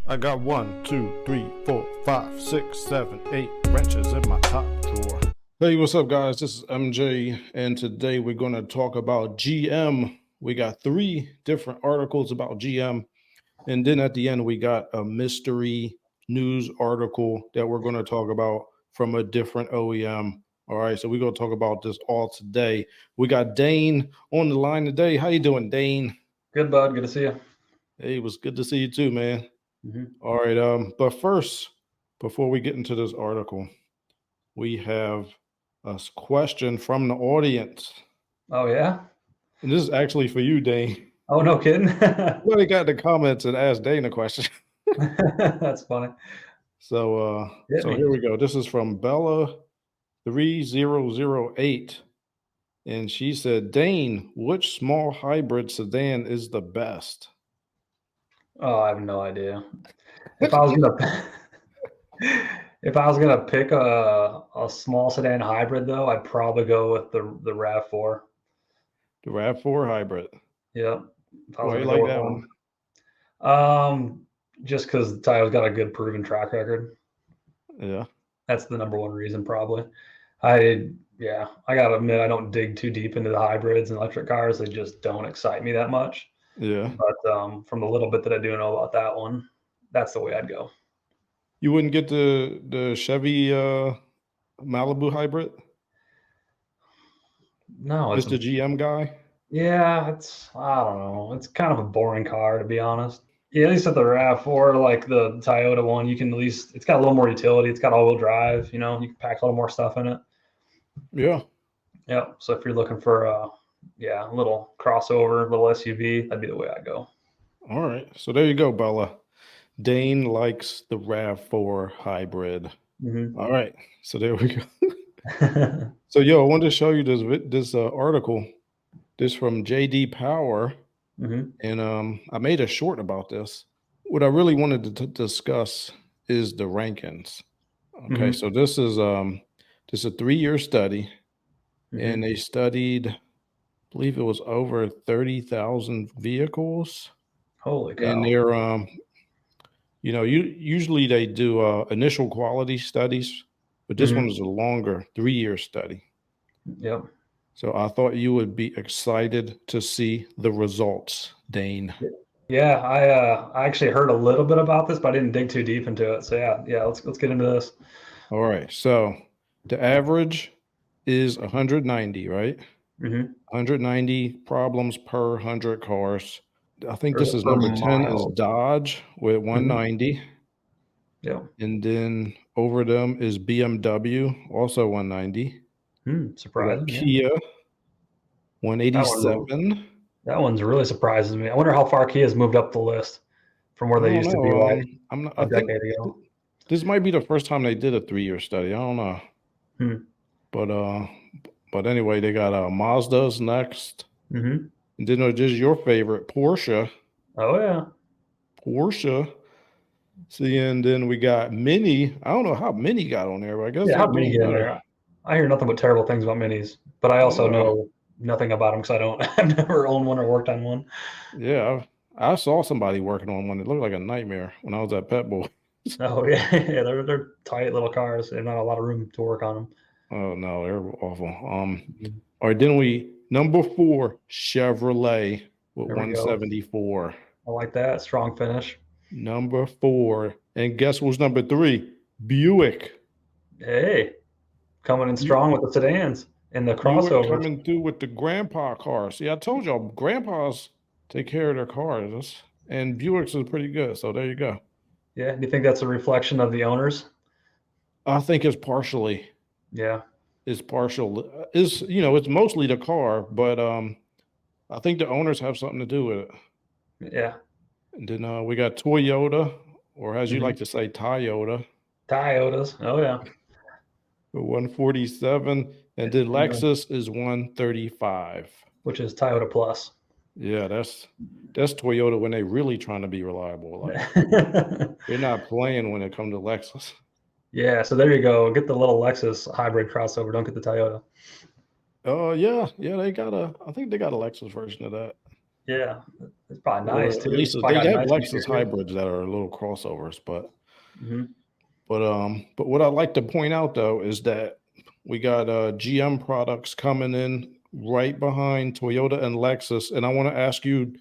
I got 1, 2, 3, 4, 5, 6, 7, 8 wrenches in my top drawer. Hey, what's up, guys? This is MJ, and today we're going to talk about GM. We got 3 different articles about GM, and then at the end, we got a mystery news article that we're going to talk about from a different OEM. All right, so we're going to talk about this all today. We got Dane on the line today. How you doing, Dane? Good, bud. Good to see you. Hey, it was good to see you too, man. Mm-hmm. All right, but first, before we get into this article, we have a question from the audience. Oh, yeah? And this is actually for you, Dane. Oh, no kidding? Somebody got in the comments and asked Dane a question. That's funny. So here we go. This is from Bella 3008. And she said, Dane, which small hybrid sedan is the best? Oh, I have no idea. If I was gonna pick a small sedan hybrid, though, I'd probably go with the RAV4. The RAV4 hybrid. Yeah. Why you like that one? Just because Toyota's got a good proven track record. Yeah. That's the number one reason, probably. I gotta admit, I don't dig too deep into the hybrids and electric cars. They just don't excite me that much. Yeah. But from the little bit that I do know about that one, that's the way I'd go. You wouldn't get the Chevy Malibu hybrid? No, Just a GM guy? Yeah, I don't know. It's kind of a boring car, to be honest. Yeah, at least at the RAV4, like the Toyota one, you can it's got a little more utility. It's got all-wheel drive, you can pack a little more stuff in it. Yeah. Yeah. So if you're looking for a little crossover, little SUV, that'd be the way I'd go. All right. So there you go, Bella. Dane likes the RAV4 hybrid. Mm-hmm. All right. So there we go. So, I wanted to show you this article. This from JD Power. Mm-hmm. And I made a short about this. What I really wanted to discuss is the rankings. Okay. Mm-hmm. So this is a 3-year study. Mm-hmm. And they studied, I believe it was over 30,000 vehicles. Holy cow. And they're, usually they do initial quality studies, but this one is a longer 3-year study. Yep. So I thought you would be excited to see the results, Dane. Yeah, I actually heard a little bit about this, but I didn't dig too deep into it. So yeah, let's get into this. All right. So the average is 190, right? Mm-hmm. 190 problems per 100 cars. I think this is number 10 is Dodge with 190. Mm-hmm. Yeah. And then over them is BMW, also 190. Surprising. Kia, 187. That one's really surprises me. I wonder how far Kia's moved up the list from where they used to be like a decade ago. This might be the first time they did a 3-year study. I don't know. But anyway, they got Mazda's next. Mm-hmm. And then there's your favorite, Porsche. Oh, yeah. Porsche. See, and then we got Mini. I don't know how Mini got on there, but I guess how Mini got on there. I hear nothing but terrible things about Minis, but I also know nothing about them because I've never owned one or worked on one. Yeah, I saw somebody working on one. It looked like a nightmare when I was at Pet Boy. Oh yeah, they're tight little cars. There's not a lot of room to work on them. Oh no, they're awful. All right, then number 4 Chevrolet with 174. I like that strong finish. Number 4, and guess what's number 3? Buick. Hey, coming in strong with the sedans and the crossovers. Buick coming through with the grandpa cars. See, I told y'all, grandpas take care of their cars, and Buicks is pretty good. So there you go. Yeah, do you think that's a reflection of the owners? I think it's partially. Yeah, it's partial. It's mostly the car, but I think the owners have something to do with it. Yeah. And then we got Toyota, or as you like to say, Toyota. Toyotas. Oh yeah. 147, and then Lexus is 135, which is Toyota Plus. Yeah, that's Toyota when they really trying to be reliable. Like they're not playing when it comes to Lexus. Yeah, so there you go. Get the little Lexus hybrid crossover. Don't get the Toyota. Yeah, I think they got a Lexus version of that. Yeah, it's probably or nice at too. least It's probably they got have nice Lexus interior. hybrids that are little crossovers, Hmm. but what I'd like to point out though is that we got GM products coming in right behind Toyota and Lexus, and I want to ask you,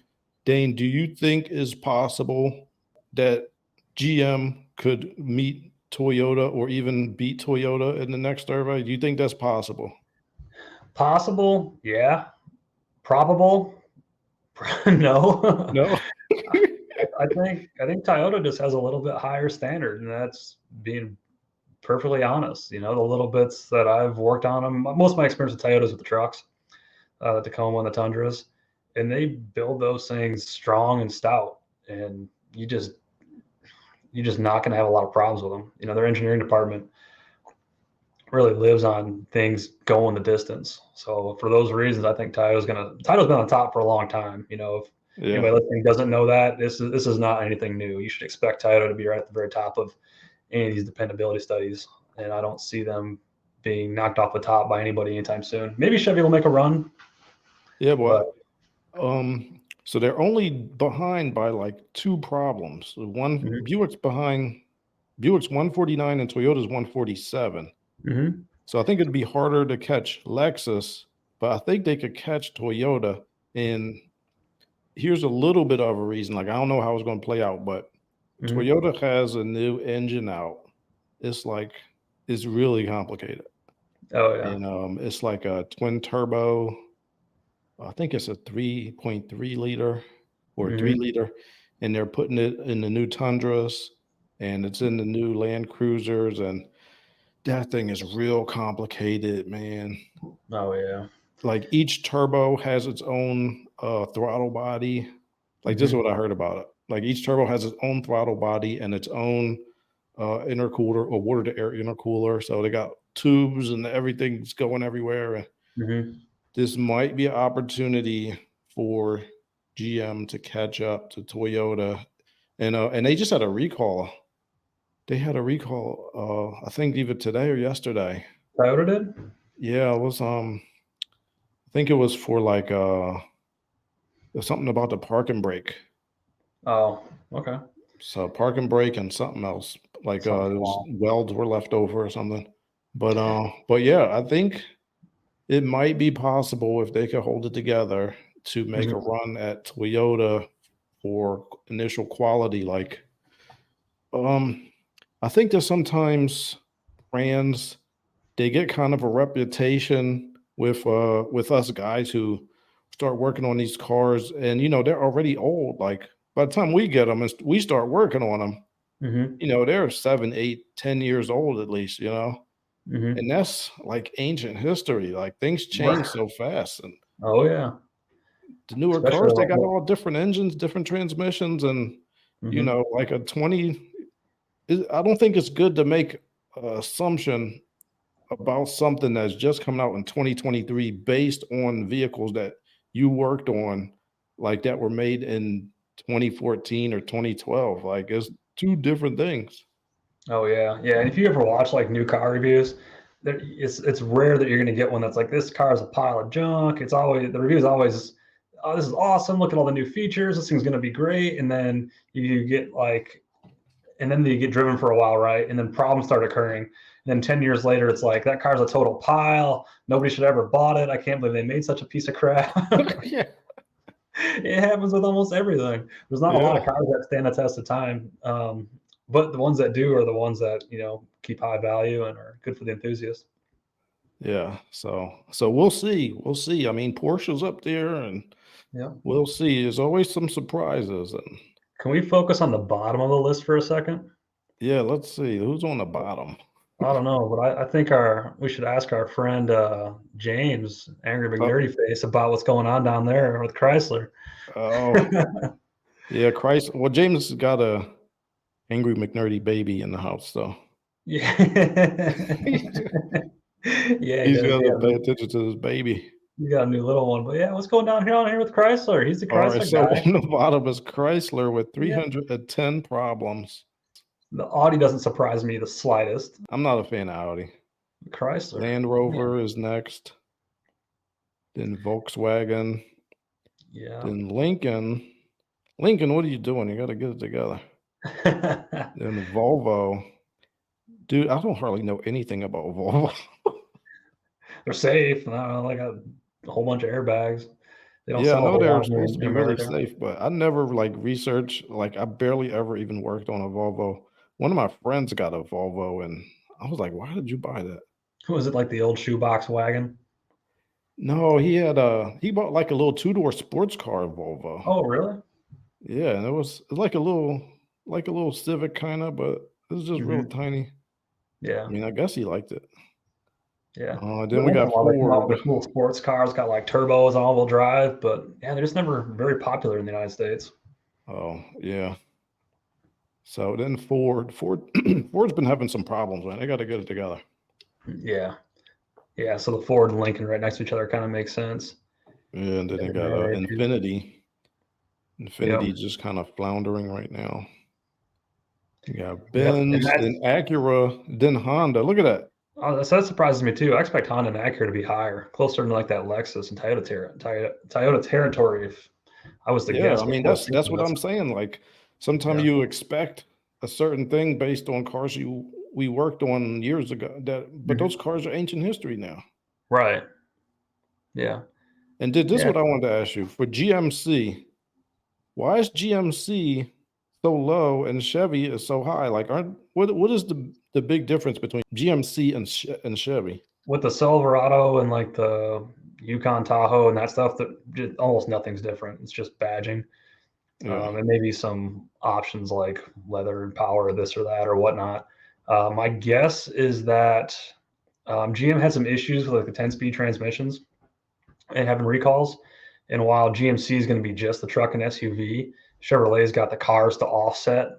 Dane, do you think is possible that GM could meet Toyota or even beat Toyota in the next survey? Do you think that's possible? Possible, yeah. Probable, no. No. I think Toyota just has a little bit higher standard, and that's being perfectly honest. The little bits that I've worked on them. Most of my experience with Toyotas with the trucks, the Tacoma and the Tundras, and they build those things strong and stout, and you're just not going to have a lot of problems with them. Their engineering department really lives on things going the distance. So for those reasons, I think Toyota's been on top for a long time. If Yeah. anybody listening doesn't know that, this is not anything new. You should expect Toyota to be right at the very top of any of these dependability studies, and I don't see them being knocked off the top by anybody anytime soon. Maybe Chevy will make a run, Yeah, but but so they're only behind by like two problems. One mhm, Buick's 149 and Toyota's 147. mhm, So I think it'd be harder to catch Lexus, but I think they could catch Toyota. And here's a little bit of a reason. Like I don't know how it's going to play out, but mhm. Toyota has a new engine out. It's like it's really complicated. Oh yeah. And it's like a twin turbo. I think it's a 3.3 liter or 3 Mhm. liter, and they're putting it in the new Tundras and it's in the new Land Cruisers, and that thing is real complicated, man. Oh yeah. Like each turbo has its own throttle body. Like this is Mhm. what I heard about it. Like each turbo has its own throttle body and its own intercooler or water to air intercooler. So they got tubes and everything's going everywhere. And Mhm. this might be an opportunity for GM to catch up to Toyota. And they just had a recall. They had a recall, I think either today or yesterday. Toyota did. Yeah, it was I think it was for like something about the park and brake. Oh, okay. So park and brake and something else. Like Something it was small. welds were left over or something. But yeah, I think it might be possible if they could hold it together to make a Mhm. run at Toyota for initial quality. Like I think that sometimes brands they get kind of a reputation with us guys who start working on these cars, and they're already old. Like by the time we get them and we start working on them, Mhm. they're 7, 8, 10 years old at least, and Mhm. that's like ancient history. Like things change Right. so fast, and Oh yeah. the newer Especially cars they like got what. all different engines, different transmissions, and Mhm. like a 20. I don't think it's good to make an assumption about something that's just coming out in 2023 based on vehicles that you worked on, like that were made in 2014 or 2012. Like it's two different things. Oh yeah, yeah. And if you ever watch like new car reviews, it's rare that you're going to get one that's like this car is a pile of junk. It's always the review is always, oh, this is awesome. Look at all the new features. This thing's going to be great. And then you get like, and then you get driven for a while, right? And then problems start occurring. And then 10 years later, it's like that car's a total pile. Nobody should ever bought it. I can't believe they made such a piece of crap. Yeah. It happens with almost everything. There's not a lot Yeah. of cars that stand the test of time, but the ones that do are the ones that keep high value and are good for the enthusiast. Yeah. So we'll see. We'll see. I mean, Porsche's up there and Yeah. we'll see. There's always some surprises. And Can we focus on the bottom of the list for a second? yeah, let's see who's on the bottom. I don't know, but I think our we should ask our friend James Angry Oh, McNerdy Face about what's going on down there with Chrysler. oh, yeah, Christ. Well, James has got a angry McNerdy baby in the house, though. Yeah. Yeah, he He's does. got to pay attention to his baby. He got a new little one. But yeah, what's going on here with Chrysler? He's the All right, Chrysler so guy. on the bottom is Chrysler with Yeah. 310 problems. The Audi doesn't surprise me the slightest. I'm not a fan of Audi. Chrysler, Land man. Rover is next, then Volkswagen. Yeah. Then Lincoln. Lincoln, what are you doing? You got to get it together. Then the Volvo. Dude, I don't hardly know anything about Volvo. They're safe. I don't know, they got a whole bunch of airbags. They don't Yeah, I sell a know whole they're lot here supposed to in be really America. safe, but I never like researched. Like, I barely ever even worked on a Volvo. One of my friends got a Volvo, and I was like, "Why did you buy that?" Was it like the old shoebox wagon? No, he bought like a little two-door sports car Volvo. Oh, really? Yeah, and it was like a little Civic kind of, but it was just real Hmm. tiny. I Yeah. mean, I guess he liked it. Yeah. Then we Once in a got while they come out Ford. with cool sports cars, got like turbos and all-wheel drive, but yeah, they're just never very popular in the United States. Oh, yeah. So then Ford Ford's been having some problems, man. They got to get it together. Yeah. Yeah. So the Ford and Lincoln right next to each other kind of makes sense. Yeah, and then Yeah, they got they do. Infinity. Yep. Infinity just kind of floundering right now. You got Yep. And Benz, that's then Acura, then Honda. Look at that. that surprises me too. I expect Honda and Acura to be higher, closer to like that Lexus and Toyota territory. If I was to Yeah, guess I mean before that's seeing what this. I'm saying. Like sometimes Yeah. you expect a certain thing based on cars we worked on years ago. But those Mhm. cars are ancient history now. Right. Yeah. And did this Yeah. what I wanted to ask you for GMC? Why is GMC so low and Chevy is so high? Like, aren't what is the big difference between GMC and Chevy? With the Silverado and like the Yukon Tahoe and that stuff, that just, almost nothing's different. It's just badging, Yeah. and maybe some options like leather and power, this or that or whatnot. My guess is that GM had some issues with like the 10-speed transmissions and having recalls. And while GMC is going to be just the truck and SUV, Chevrolet's got the cars to offset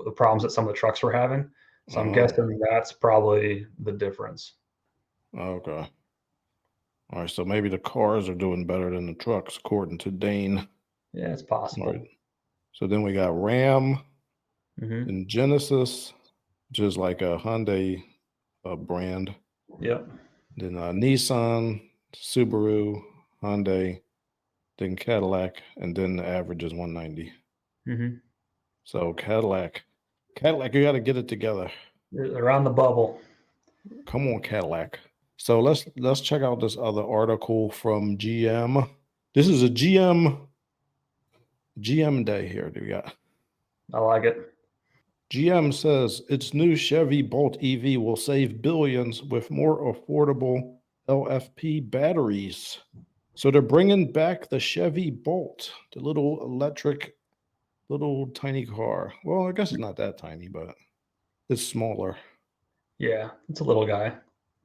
the problems that some of the trucks were having. So I'm Oh, guessing that's probably the difference. okay. All right. So maybe the cars are doing better than the trucks, according to Dane. Yeah, it's All right. possible. So then we got Ram Hmm. and Genesis, which is like a Hyundai brand. Yep. Then Nissan, Subaru, Hyundai, then Cadillac, and then the average is 190. Hmm. So Cadillac, you got to get it together. Around the bubble. Come on, Cadillac. So let's check out this other article from GM. This is a GM day here. Do we got? I like it. GM says its new Chevy Bolt EV will save billions with more affordable LFP batteries. So they're bringing back the Chevy Bolt, the little electric, little tiny car. Well, I guess it's not that tiny, but it's smaller. Yeah, it's a little guy,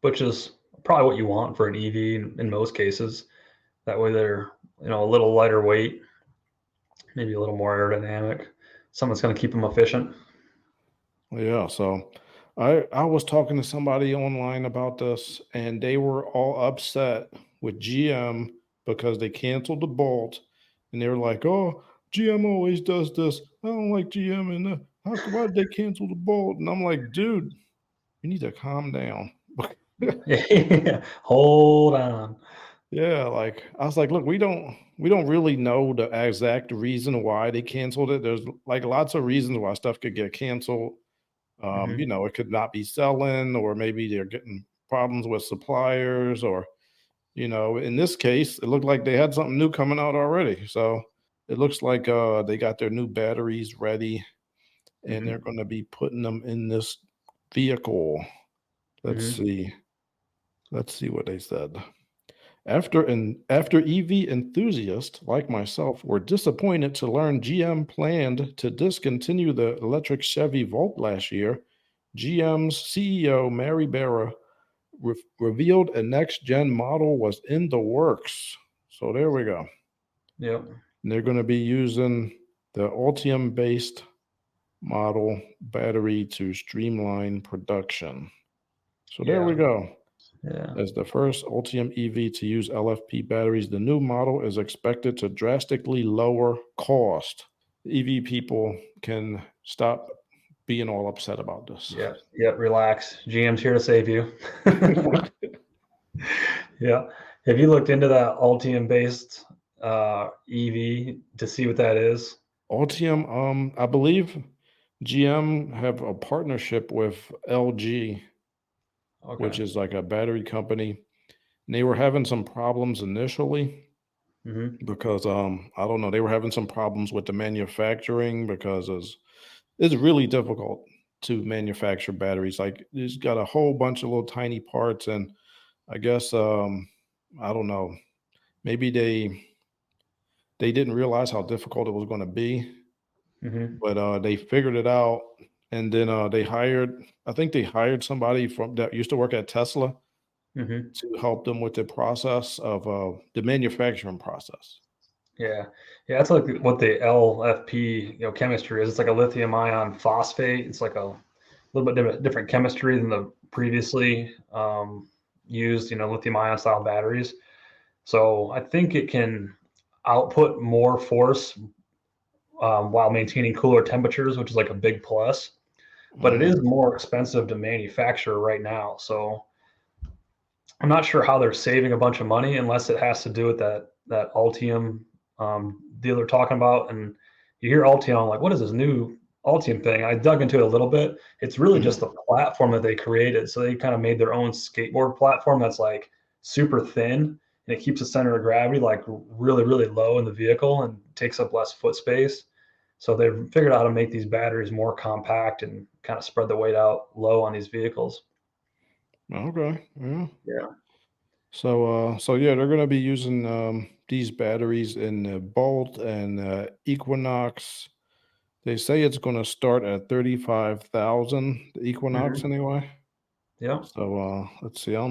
which is probably what you want for an EV in most cases. That way they're, a little lighter weight, maybe a little more aerodynamic. Something's going to keep them efficient. Yeah, so I was talking to somebody online about this, and they were all upset with GM because they canceled the Bolt, and they were like, "Oh, GM always does this. I don't like GM, and why did they cancel the Bolt?" And I'm like, "Dude, you need to calm down." Hold on. Yeah, like I was like, look, we don't really know the exact reason why they canceled it. There's like lots of reasons why stuff could get canceled. Hmm. It could not be selling, or maybe they're getting problems with suppliers, or in this case, it looked like they had something new coming out already. So it looks like they got their new batteries ready, and they're Hmm. going to be putting them in this vehicle. Let's Hmm. see. Let's see what they said. After EV enthusiasts like myself were disappointed to learn GM planned to discontinue the electric Chevy Volt last year, GM's CEO Mary Barra revealed a next-gen model was in the works. So there we go. Yep. And they're going to be using the Ultium-based model battery to streamline production. So there we Yeah. go. Yeah. As the first Ultium EV to use LFP batteries, the new model is expected to drastically lower cost. EV people can stop being all upset about this. Yep. Yep. Relax. GM's here to save you. Yeah. Have you looked into that Altium based EV to see what that is? Altium, I believe GM have a partnership with LG, which Okay. is like a battery company. And they were having some problems initially Hmm. because I don't know, they were having some problems with the manufacturing because it's really difficult to manufacture batteries. Like it's got a whole bunch of little tiny parts, and I guess I don't know, maybe they didn't realize how difficult it was going to be, Hmm. but they figured it out, and then they hired. I think they hired somebody from that used to work at Tesla Hmm. to help them with the process of the manufacturing process. Yeah, yeah, that's like what the LFP, chemistry is. It's like a lithium ion phosphate. It's like a little bit different chemistry than the previously used, lithium ion style batteries. So I think it can output more force while maintaining cooler temperatures, which is like a big plus. But it Mhm. is more expensive to manufacture right now. So I'm not sure how they're saving a bunch of money unless it has to do with that Altium deal they're talking about. And you hear Altium, I'm like, what is this new Altium thing? I dug into it a little bit. It's really Mhm. just a platform that they created. So they kind of made their own skateboard platform that's like super thin and it keeps the center of gravity like really, really low in the vehicle and takes up less foot space. So they've figured out how to make these batteries more compact and kind of spread the weight out low on these vehicles. Okay. Yeah. Yeah. So yeah, they're gonna be using these batteries in the Bolt and Equinox. They say it's gonna start at 35,000, the Equinox Hmm. anyway. Yeah. So let's see. I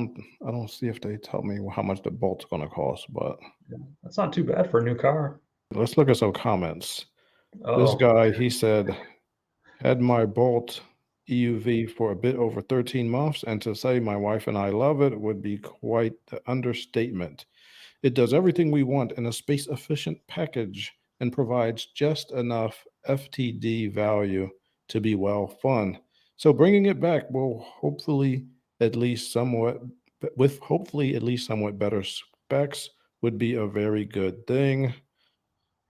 don't see if they tell me how much the Bolt's gonna cost, but Yeah, that's not too bad for a new car. let's look at some comments. This Oh, guy, he said, had my Bolt EUV for a bit over 13 months, and to say my wife and I love it would be quite the understatement. It does everything we want in a space efficient package and provides just enough FTD value to be well fun. So bringing it back will hopefully at least somewhat with hopefully at least somewhat better specs would be a very good thing.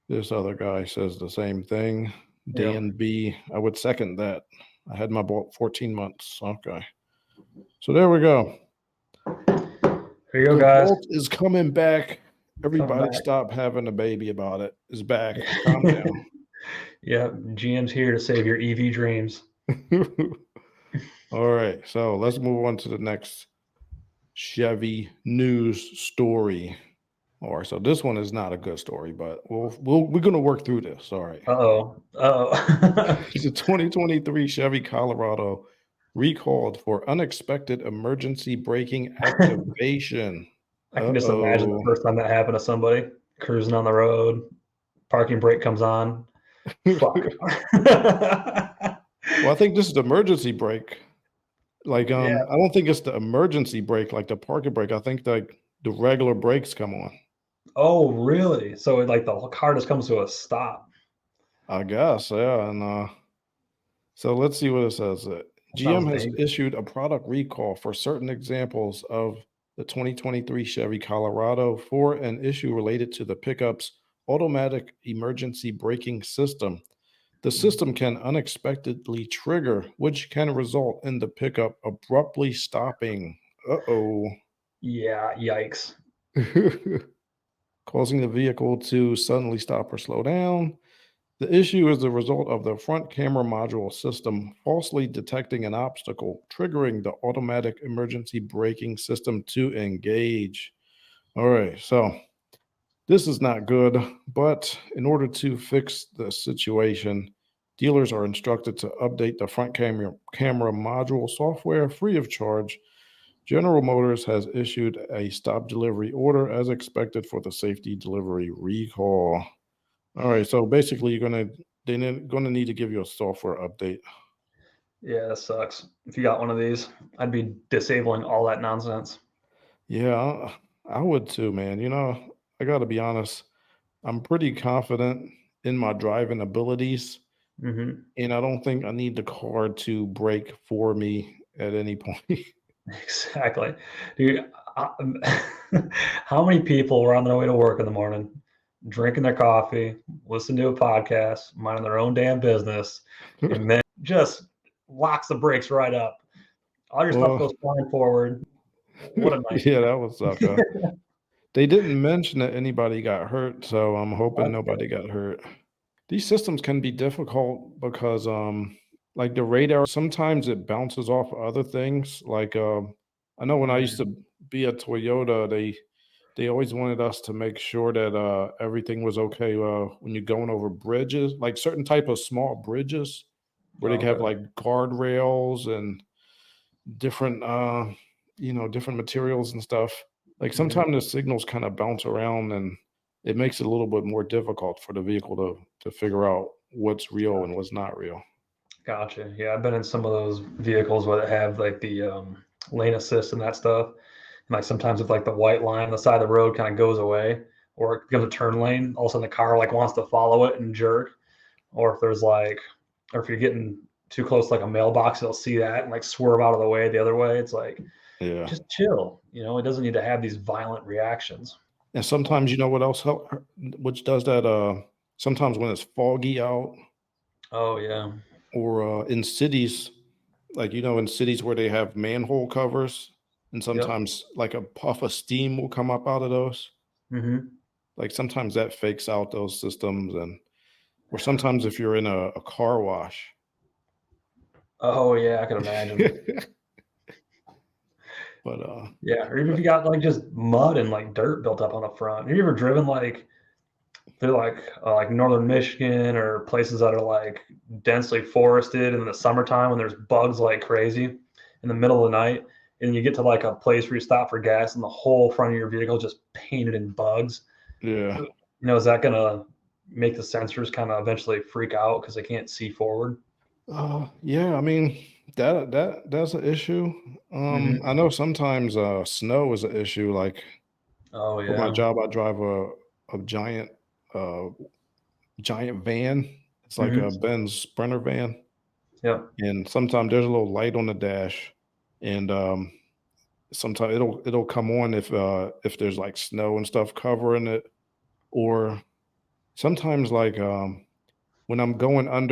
This other guy says the same thing. yeah. Dan B, I would second that. I had my Bolt 14 months. Okay. So there we go. Here you go, The guys. Bolt is coming back. Coming Everybody back. stop having a baby about it. It's back. Calm down. Yeah, GM's here to save your EV dreams. All right. So let's move on to the next Chevy news story. All right. So this one is not a good story, but we're gonna work through this. All right. Uh-oh. Uh-oh. The 2023 Chevy Colorado recalled for unexpected emergency braking activation. I can just imagine the Uh-oh. first time that happened to somebody cruising on the road, parking brake comes on. Fuck. Well, I think this is the emergency brake. Like, Yeah. I don't think it's the emergency brake, like the parking brake. I think like the regular brakes come on. Oh, really? So like the whole car just comes to a stop. I guess, yeah. And so let's see what it says. That GM sounds has dangerous. issued a product recall for certain examples of the 2023 Chevy Colorado for an issue related to the pickup's automatic emergency braking system. The system can unexpectedly trigger, which can result in the pickup abruptly stopping. Uh-oh. Yeah, yikes. Causing the vehicle to suddenly stop or slow down. The issue is the result of the front camera module system falsely detecting an obstacle, triggering the automatic emergency braking system to engage. All right, so this is not good, but in order to fix the situation, dealers are instructed to update the front camera module software free of charge. General Motors has issued a stop delivery order as expected for the safety delivery recall. All right, so basically, they're gonna need to give you a software update. Yeah, that sucks. If you got one of these, I'd be disabling all that nonsense. Yeah, I would too, man. I got to be honest. I'm pretty confident in my driving abilities, Hmm. and I don't think I need the car to brake for me at any point. Exactly. Dude, how many people were on their way to work in the morning? drinking their coffee, listening to a podcast, minding their own damn business, and then just locks the brakes right up. All your stuff Well, goes flying forward. What a yeah, nightmare. that would suck. They didn't mention that anybody got hurt, so I'm hoping That's nobody good. got hurt. These systems can be difficult because, like the radar, sometimes it bounces off other things. Like, I know when I used Mm, to be at Toyota, they always wanted us to make sure that everything was okay when you're going over bridges, like certain type of small bridges where they have okay. like guardrails and different different materials and stuff. Like Mhm. sometimes the signals kind of bounce around and it makes it a little bit more difficult for the vehicle to figure out what's real and what's not real. Gotcha. Yeah, I've been in some of those vehicles where they have like the lane assist and that stuff. And like sometimes if like the white line on the side of the road kind of goes away or it becomes a turn lane, all of a sudden the car like wants to follow it and jerk. Or if there's like, or if you're getting too close to like a mailbox, they'll see that and like swerve out of the way the other way. It's like, Yeah. just chill. It doesn't need to have these violent reactions. And sometimes you know what else help which does that sometimes when it's foggy out Oh, yeah. or in cities, like in cities where they have manhole covers and Yep. sometimes like a puff of steam will come up out of those. Hmm. Like sometimes that fakes out those systems and or sometimes if you're in a car wash. Oh, yeah. I can imagine. But Yeah. Or even if but you got like just mud and like dirt built up on the front. Have you ever driven like through like northern Michigan or places that are like densely forested in the summertime when there's bugs like crazy in the middle of the night, and you get to like a place where you stop for gas and the whole front of your vehicle just painted in bugs? yeah. Is that gonna make the sensors kind of eventually freak out because they can't see forward? Yeah, I mean that's an issue. I Hmm. know sometimes snow is an issue. Like Oh for my yeah. job, I drive a uh giant van. It's like a Hmm. Benz Sprinter van, Yep. and sometimes there's a little light on the dash, and sometimes it'll come on if there's like snow and stuff covering it, or sometimes like when I'm on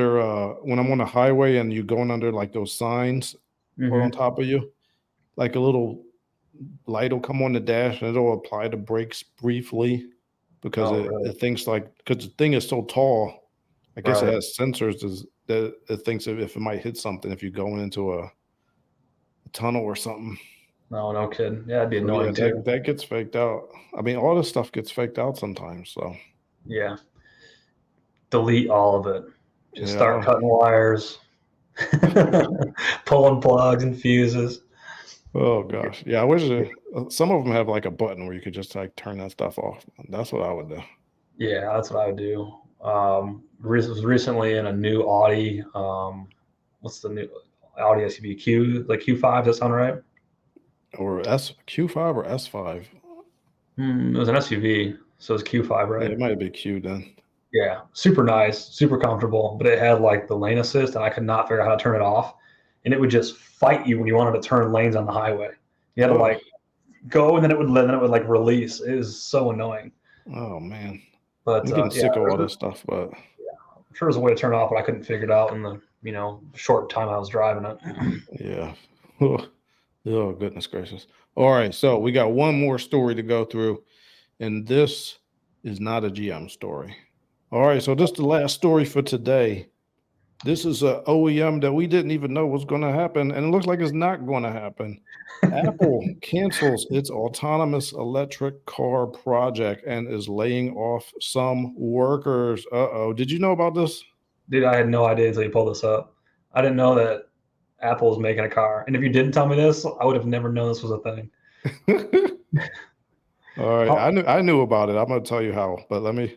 the highway and you're going under like those signs or on Hmm. top of you, like a little light will come on the dash and it'll apply the brakes briefly because Oh it, really? it thinks like because the thing is so tall, I guess it Right. has sensors that it thinks if it might hit something if you're going into a tunnel or something. No, no kidding. Yeah, it'd be So yeah, annoying too. that gets faked out. I mean, all this stuff gets faked out sometimes. So Yeah. Delete all of it. Just start yeah. cutting wires, pulling plugs and fuses. Oh gosh, yeah. I wish some of them have like a button where you could just like turn that stuff off. That's what I would do. Yeah, that's what I would do. Was recently in a new Audi. What's the new Audi SUV like Q5? Does that sound right? Or S Q5 or S5. It was an SUV, so it's Q5, Yeah, right? it might be Q then. Yeah, super nice, super comfortable, but it had like the lane assist, and I could not figure out how to turn it off, and it would just fight you when you wanted to turn lanes on the highway. You had to Oh, like go, and then it would like release. It was so annoying. oh man. But I'm getting yeah, sick of all this stuff, but I'm sure there's a way to turn it off, but I couldn't figure it out in the short time I was driving it. yeah. Oh, oh, goodness gracious. All right, so we got one more story to go through, and this is not a GM story. All right, so this is the last story for today. This is a OEM that we didn't even know was going to happen, and it looks like it's not going to happen. Apple cancels its autonomous electric car project and is laying off some workers. Uh-oh. Did you know about this? Dude, I had no idea until you pulled this up. I didn't know that Apple was making a car, and if you didn't tell me this, I would have never known this was a thing. All right. Oh, I knew about it. I'm going to tell you how, but let me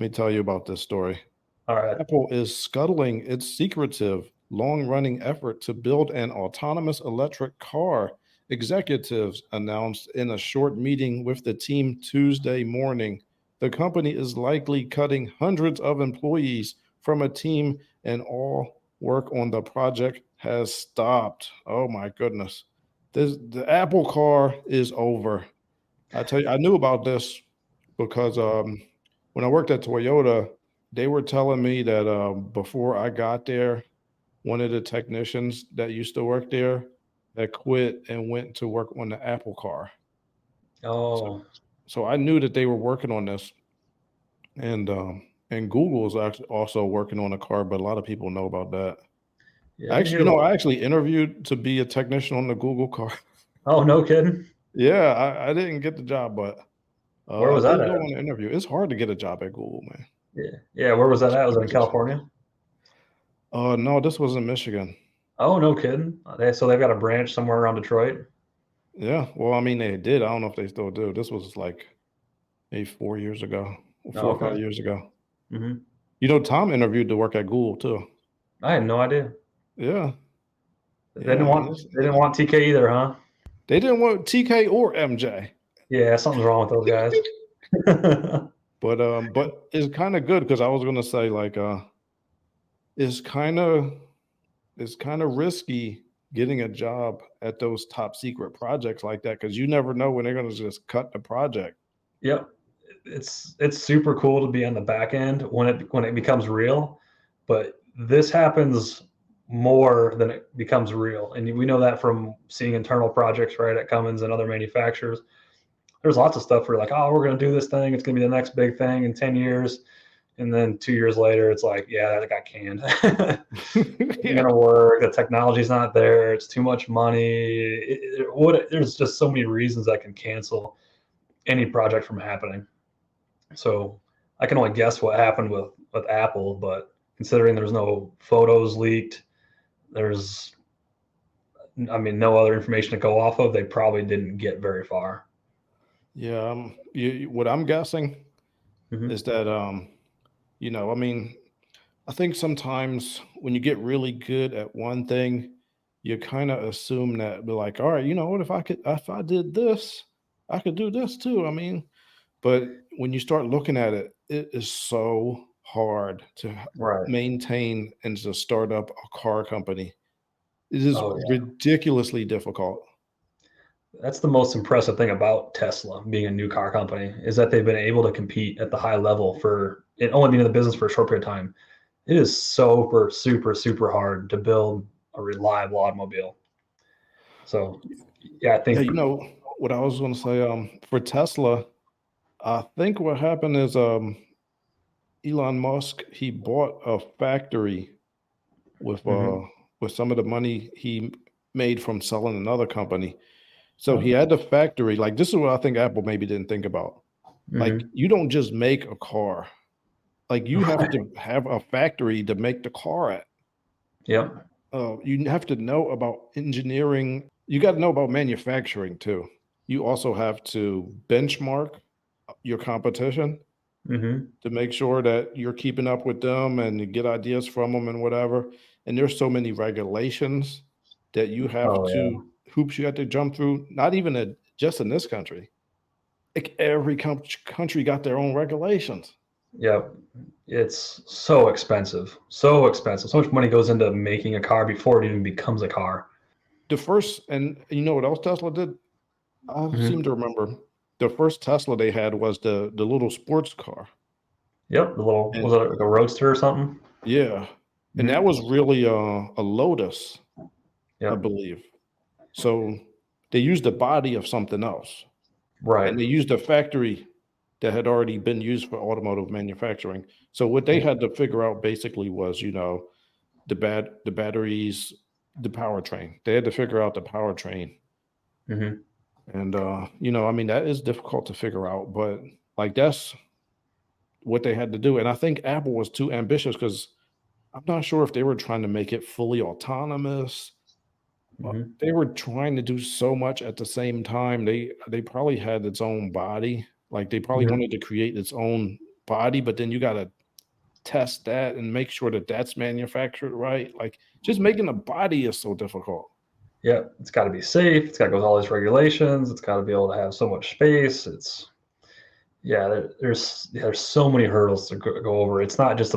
tell you about this story. all right. Apple is scuttling its secretive, long running effort to build an autonomous electric car, executives announced in a short meeting with the team Tuesday morning. The company is likely cutting hundreds of employees from a team, and all work on the project has stopped. Oh my goodness. The Apple car is over. I tell you, I knew about this because when I worked at Toyota, they were telling me that before I got there, one of the technicians that used to work there had quit and went to work on the Apple car. So, Oh, so I knew that they were working on this, and Google is actually also working on a car, but a lot of people know about that. yeah, I didn't hear I about. actually interviewed to be a technician on the Google car. Oh, no kidding. Yeah, I didn't get the job, but Where I was that did go at? on an interview. It's hard to get a job at Google, man. Yeah, yeah. Where was that It's at? Was it in competition. California? No, this was in Michigan. Oh, no kidding. So they've got a branch somewhere around Detroit. Yeah, well, I mean, they did. I don't know if they still do. This was like maybe 4 years ago, Oh, 4 or okay. 5 years ago. Hmm. Tom interviewed to work at Google too. I had no idea. Yeah, They yeah, didn't man. want they didn't want TK either, huh? They didn't want TK or MJ, Yeah, something's wrong with those guys. but it's kind of good because I was gonna say like it's kind of it's kind of risky getting a job at those top secret projects like that because you never know when they're gonna just cut the project. Yep. It's super cool to be on the back end when it becomes real, but this happens more than it becomes real. And we know that from seeing internal projects, right, at Cummins and other manufacturers. There's lots of stuff where like, oh, we're going to do this thing. It's going to be the next big thing in 10 years. And then 2 years later, it's like, yeah, that got canned. Isn't Yeah. going to work. The technology's not there. It's too much money. There's just so many reasons that can cancel any project from happening. So I can only guess what happened with Apple, but considering there's no photos leaked, there's, I mean, no other information to go off of, they probably didn't get very far. Yeah, what I'm guessing Hmm. is that I mean, I think sometimes when you get really good at one thing, you kind of assume that be like, all right, you know what, if I did this, I could do this too. I mean, but when you start looking at it, it is so hard to Right. maintain and to start up a car company. It is Oh yeah. ridiculously difficult. That's the most impressive thing about Tesla being a new car company is that they've been able to compete at the high level for it only being in the business for a short period of time. It is super, super, super hard to build a reliable automobile. So yeah, I Yeah, think. what I was going to say, for Tesla, I think what happened is Elon Musk he bought a factory with uh Mhm. with some of the money he made from selling another company. So he Oh, had the factory. Like this is what I think Apple maybe didn't think about. Like mhm. you don't just make a car. Like you have Right. to have a factory to make the car at. Yep. You have to know about engineering. You got to know about manufacturing too. You also have to benchmark your competition Mhm. to make sure that you're keeping up with them and you get ideas from them and whatever. And there's so many regulations that you have Oh to yeah. hoops you have to jump through. Not even just in this country. Like every country got their own regulations. Yep. It's so expensive. So expensive. So much money goes into making a car before it even becomes a car. The first, and you know what else Tesla did? I seem Mhm. to remember the first Tesla they had was the little sports car. Yep. The little was And it like a roadster or something? yeah, and that Mhm. was really a Lotus, I Yep. believe. So they used the body of something else, Right. and they used a factory that had already been used for automotive manufacturing. So what they Yeah. had to figure out basically was, the batteries, the powertrain. They had to figure out the powertrain. Mhm. And I mean that is difficult to figure out, but like that's what they had to do. And I think Apple was too ambitious because I'm not sure if they were trying to make it fully autonomous. Mhm. They were trying to do so much at the same time. They probably had its own body. Like they probably Mhm. wanted to create its own body, but then you got to test that and make sure that that's manufactured right. Like just making a body is so difficult. Yeah, it's got to be safe. It's got to go with all these regulations. It's got to be able to have so much space. It's yeah, there's so many hurdles to go over. It's not just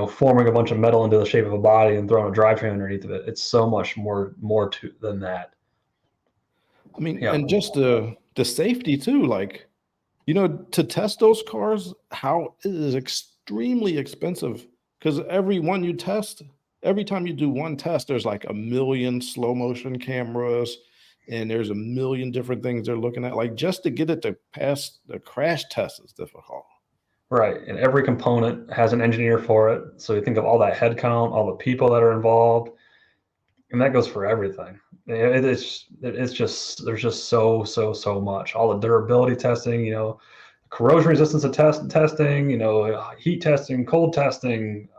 forming a bunch of metal into the shape of a body and throwing a drivetrain underneath of it. It's so much more to than that. I mean, Yeah. and just the safety too. Like, You know, to test those cars, how it is extremely expensive because every one you test, every time you do one test, there's like a million slow motion cameras and there's a million different things they're looking at. Like just to get it to pass the crash test is difficult. Right. And every component has an engineer for it. So you think of all that head count, all the people that are involved, and that goes for everything. It's just there's just so much. All the durability testing, corrosion resistance of testing, heat testing, cold testing.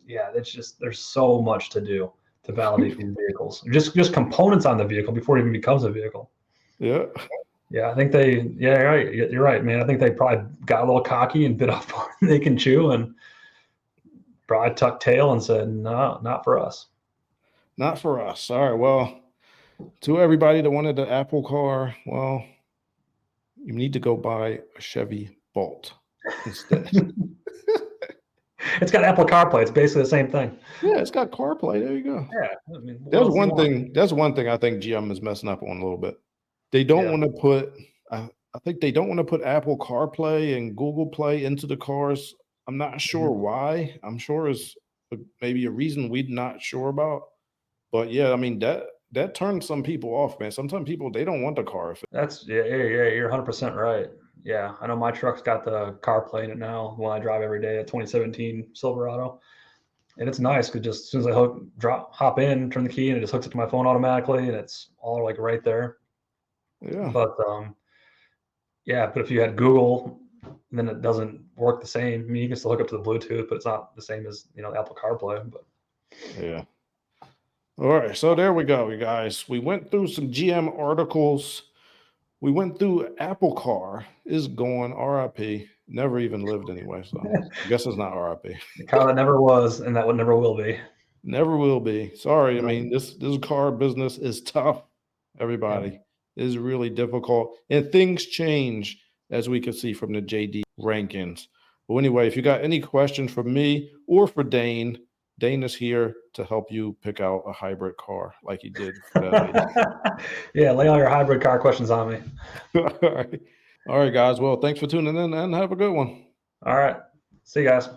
Yeah, it's just there's so much to do to validate these vehicles. Just components on the vehicle before it even becomes a vehicle. Yeah. Yeah, I think yeah, you're right, man. I think they probably got a little cocky and bit off more than they can chew and probably tucked tail and said, no, not for us. Not for us. All right. Well, to everybody that wanted the Apple car, well, you need to go buy a Chevy Bolt instead. It's got Apple CarPlay. It's basically the same thing. Yeah, it's got CarPlay. There you go. Yeah, I mean, There's one thing. That's one thing I think GM is messing up on a little bit. They don't want to put. I think they don't want to put Apple CarPlay and Google Play into the cars. I'm not sure why. I'm sure it's maybe a reason we're not sure about. But yeah, I mean that turns some people off, man. Sometimes people they don't want the car. Yeah, you're 100% right. Yeah, I know my truck's got the CarPlay in it now when I drive every day, a 2017 Silverado. And it's nice because just as soon as I hop in, turn the key, and it just hooks up to my phone automatically, and it's all like right there. Yeah. But yeah, but if you had Google, then it doesn't work the same. I mean, you can still hook up to the Bluetooth, but it's not the same as Apple CarPlay. But yeah. All right, so there we go, you guys. We went through some GM articles. We went through Apple Car is going RIP. Never even lived anyway, so I guess it's not RIP. The car that never was, and that never will be. Never will be. Sorry. I mean, this car business is tough. Everybody is really difficult, and things change as we can see from the JD rankings. But anyway, if you got any questions for me or for Dane, Dane is here to help you pick out a hybrid car like he did for that. Yeah, lay all your hybrid car questions on me. All right, guys. Well, thanks for tuning in and have a good one. All right. See you guys.